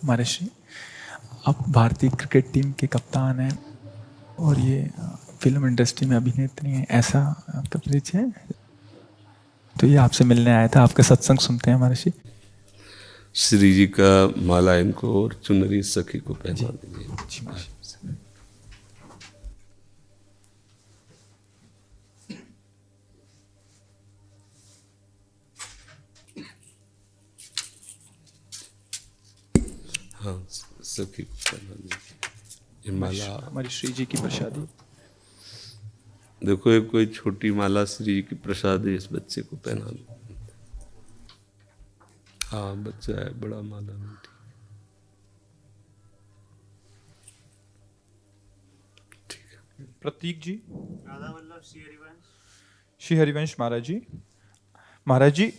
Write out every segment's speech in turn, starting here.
महर्षि, आप भारतीय cricket team के कप्तान हैं और ये फिल्म इंडस्ट्री में अभिनेत्री हैं, ऐसा आपका परिचय है? तो ये आपसे मिलने आया था, आपका सत्संग सुनते हैं महर्षि। श्री जी का माला इनको और चुनरी सखी को पहना दीजिए। हाँ, सखी को पहना दीजिए। ये माला हमारी श्री जी की प्रसादी। देखो, एक कोई छोटी माला श्री जी की प्रसादी इस बच्चे को पहना दो। हाँ, बच्चा है, बड़ा माला मीठी। ठीक है। प्रतीक जी, श्री हरिवंश महाराज जी। महाराज जी,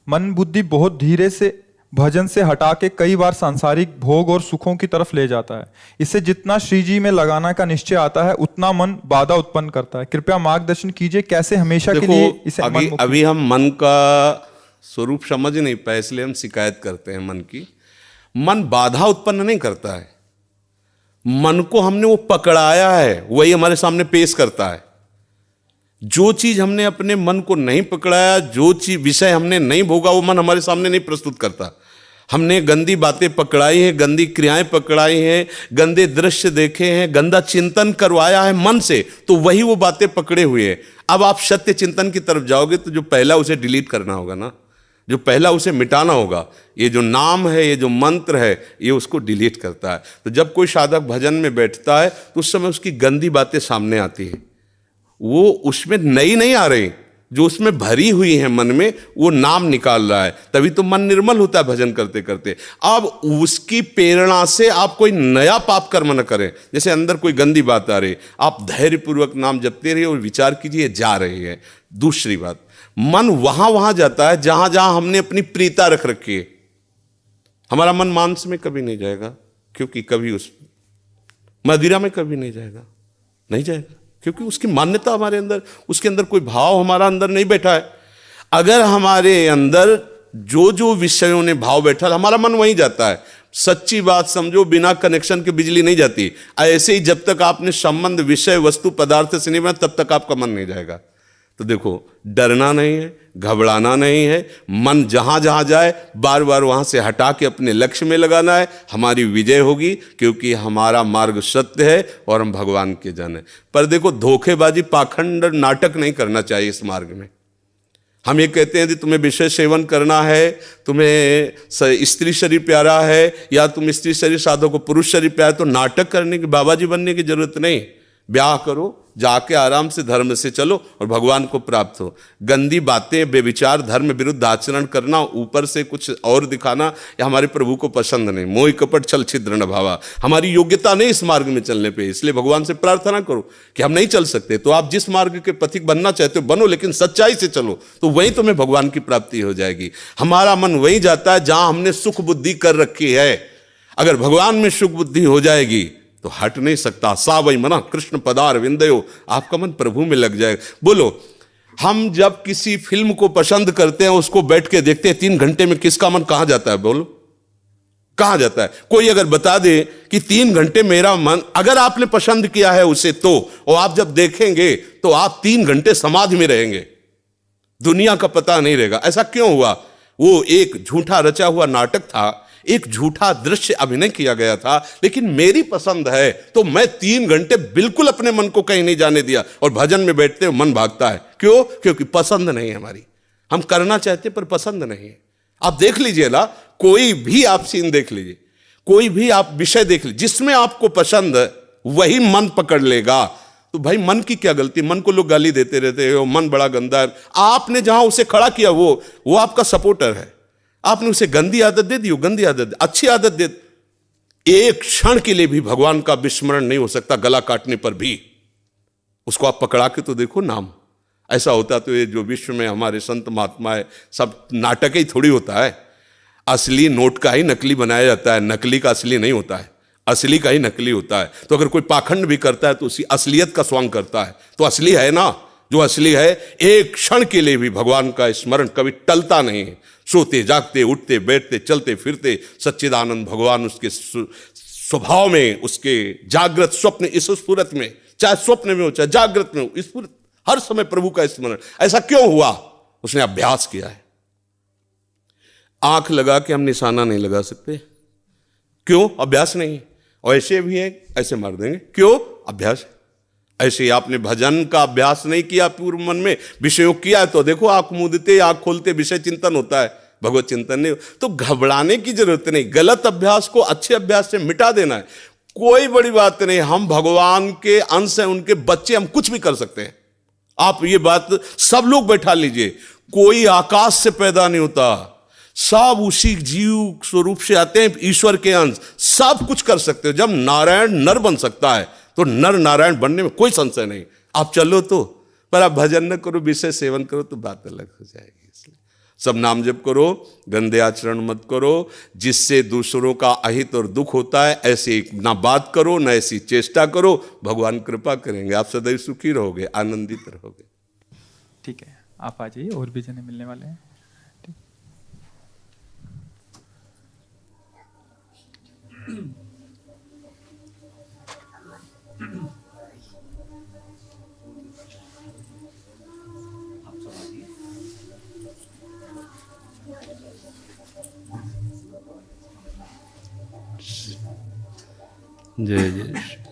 मन बुद्धि बहुत धीरे से भजन से हटा के कई बार सांसारिक भोग और सुखों की तरफ ले जाता है। इसे जितना श्री जी में लगाना का निश्चय आता है उतना मन बाधा उत्पन्न करता है। कृपया मार्गदर्शन कीजिए, कैसे हमेशा के लिए इसे अभी हम मन का स्वरूप समझ नहीं पाए, इसलिए हम शिकायत करते हैं मन की। मन बाधा उत्पन्न नहीं करता है, मन को हमने वो पकड़ाया है, वही हमारे सामने पेश करता है। जो चीज हमने अपने मन को नहीं पकड़ाया, जो चीज विषय हमने नहीं भोगा, वो मन हमारे सामने नहीं प्रस्तुत करता। हमने गंदी बातें पकड़ाई हैं, गंदी क्रियाएं पकड़ाई हैं, गंदे दृश्य देखे हैं, गंदा चिंतन करवाया है मन से, तो वही वो बातें पकड़े हुए हैं। अब आप सत्य चिंतन की तरफ जाओगे तो जो पहला उसे डिलीट करना होगा ना, जो पहला उसे मिटाना होगा। ये जो नाम है, ये जो मंत्र है, ये उसको डिलीट करता है। तो जब कोई साधक भजन में बैठता है तो उस समय उसकी गंदी बातें सामने आती हैं, वो उसमें नई नहीं आ रही, जो उसमें भरी हुई है मन में, वो नाम निकाल रहा है। तभी तो मन निर्मल होता है भजन करते करते। अब उसकी प्रेरणा से आप कोई नया पाप कर्म न करें। जैसे अंदर कोई गंदी बात आ रही, आप धैर्यपूर्वक नाम जपते रहिए और विचार कीजिए जा रही है। दूसरी बात, मन वहां जाता है जहां जहां हमने अपनी प्रीता रख रखी है। हमारा मन मांस में कभी नहीं जाएगा, क्योंकि कभी उस मदिरा में कभी नहीं जाएगा, नहीं जाएगा, क्योंकि उसकी मान्यता हमारे अंदर, उसके अंदर कोई भाव हमारा अंदर नहीं बैठा है। अगर हमारे अंदर जो जो विषयों ने भाव बैठा, हमारा मन वहीं जाता है। सच्ची बात समझो, बिना कनेक्शन के बिजली नहीं जाती। ऐसे ही जब तक आपने संबंध विषय वस्तु पदार्थ से नहीं बना, तब तक आपका मन नहीं जाएगा। तो देखो, डरना नहीं है, घबराना नहीं है। मन जहां जहां जाए बार बार वहां से हटा के अपने लक्ष्य में लगाना है। हमारी विजय होगी, क्योंकि हमारा मार्ग सत्य है और हम भगवान के जन हैं। पर देखो, धोखेबाजी, पाखंड, नाटक नहीं करना चाहिए इस मार्ग में। हम ये कहते हैं कि तुम्हें विषय सेवन करना है, तुम्हें स्त्री शरीर प्यारा है, या तुम स्त्री शरीर साधो को पुरुष शरीर प्यारा है, तो नाटक करने की, बाबा जी बनने की जरूरत नहीं। ब्याह करो, जाके आराम से धर्म से चलो और भगवान को प्राप्त हो। गंदी बातें, बेविचार, धर्म विरुद्ध आचरण करना, ऊपर से कुछ और दिखाना, या हमारे प्रभु को पसंद नहीं। मोह कपट छल छिद्र न भावा, हमारी योग्यता नहीं इस मार्ग में चलने पे। इसलिए भगवान से प्रार्थना करो कि हम नहीं चल सकते, तो आप जिस मार्ग के पथिक बनना चाहते हो बनो, लेकिन सच्चाई से चलो, तो वहीं तुम्हें भगवान की प्राप्ति हो जाएगी। हमारा मन वहीं जाता है जहां हमने सुख बुद्धि कर रखी है। अगर भगवान में सुख बुद्धि हो जाएगी तो हट नहीं सकता। सा वही मना कृष्ण पदार विंदयो, आपका मन प्रभु में लग जाएगा। बोलो, हम जब किसी फिल्म को पसंद करते हैं, उसको बैठ के देखते हैं, 3 घंटे में किसका मन कहां जाता है? बोलो, कहां जाता है? कोई अगर बता दे कि 3 घंटे मेरा मन, अगर आपने पसंद किया है उसे, तो और आप जब देखेंगे तो आप 3 घंटे समाधि में रहेंगे, दुनिया का पता नहीं रहेगा। ऐसा क्यों हुआ? वो एक झूठा रचा हुआ नाटक था, एक झूठा दृश्य अभिनय किया गया था। लेकिन मेरी पसंद है तो मैं 3 घंटे बिल्कुल अपने मन को कहीं नहीं जाने दिया, और भजन में बैठते हुए मन भागता है। क्यों? क्योंकि पसंद नहीं है हमारी। हम करना चाहते पर पसंद नहीं है। आप देख लीजिए ना, कोई भी आप सीन देख लीजिए, कोई भी आप विषय देख लीजिए, जिसमें आपको पसंद है वही मन पकड़ लेगा। तो भाई, मन की क्या गलती? मन को लोग गाली देते रहते हो, मन बड़ा गंदा है। आपने जहां उसे खड़ा किया वो आपका सपोर्टर है। आपने उसे गंदी आदत दे दी, गंदी आदत, अच्छी आदत दे। एक क्षण के लिए भी भगवान का विस्मरण नहीं हो सकता, गला काटने पर भी। उसको आप पकड़ा के तो देखो नाम। ऐसा होता तो ये जो विश्व में हमारे संत महात्मा है, सब नाटक ही थोड़ी होता है। असली नोट का ही नकली बनाया जाता है, नकली का असली नहीं होता है, असली का ही नकली होता है। तो अगर कोई पाखंड भी करता है तो उसी असलियत का स्वांग करता है, तो असली है ना। जो असली है, एक क्षण के लिए भी भगवान का स्मरण कभी टलता नहीं है। सोते जागते उठते बैठते चलते फिरते सच्चिदानंद भगवान उसके स्वभाव में, उसके जागृत स्वप्न इस स्फुरत में, चाहे स्वप्न में हो चाहे जागृत में हो, स्फुरत हर समय प्रभु का स्मरण। ऐसा क्यों हुआ? उसने अभ्यास किया है। आंख लगा के हम निशाना नहीं लगा सकते, क्यों? अभ्यास नहीं। और ऐसे भी है, ऐसे मार देंगे, क्यों? अभ्यास। ऐसे ही आपने भजन का अभ्यास नहीं किया, पूर्व मन में विषयों किया, तो देखो आंख मूंदते आंख खोलते विषय चिंतन होता है, भगवत चिंतन नहीं। तो घबराने की जरूरत नहीं, गलत अभ्यास को अच्छे अभ्यास से मिटा देना है, कोई बड़ी बात नहीं। हम भगवान के अंश हैं, उनके बच्चे, हम कुछ भी कर सकते हैं। आप ये बात सब लोग बैठा लीजिए, कोई आकाश से पैदा नहीं होता, सब उसी जीव स्वरूप से आते हैं, ईश्वर के अंश, सब कुछ कर सकते हो। जब नारायण नर बन सकता है तो नर नारायण बनने में कोई संशय नहीं। आप चलो तो, पर आप भजन न करो, विषय सेवन करो तो बात अलग हो जाएगी। इसलिए सब नाम जप करो, गंदे आचरण मत करो, जिससे दूसरों का अहित और दुख होता है ऐसी ना बात करो, ना ऐसी चेष्टा करो। भगवान कृपा करेंगे, आप सदैव सुखी रहोगे, आनंदित रहोगे। ठीक है, आप आ जाइए, और भी जने मिलने वाले हैं। जय जय।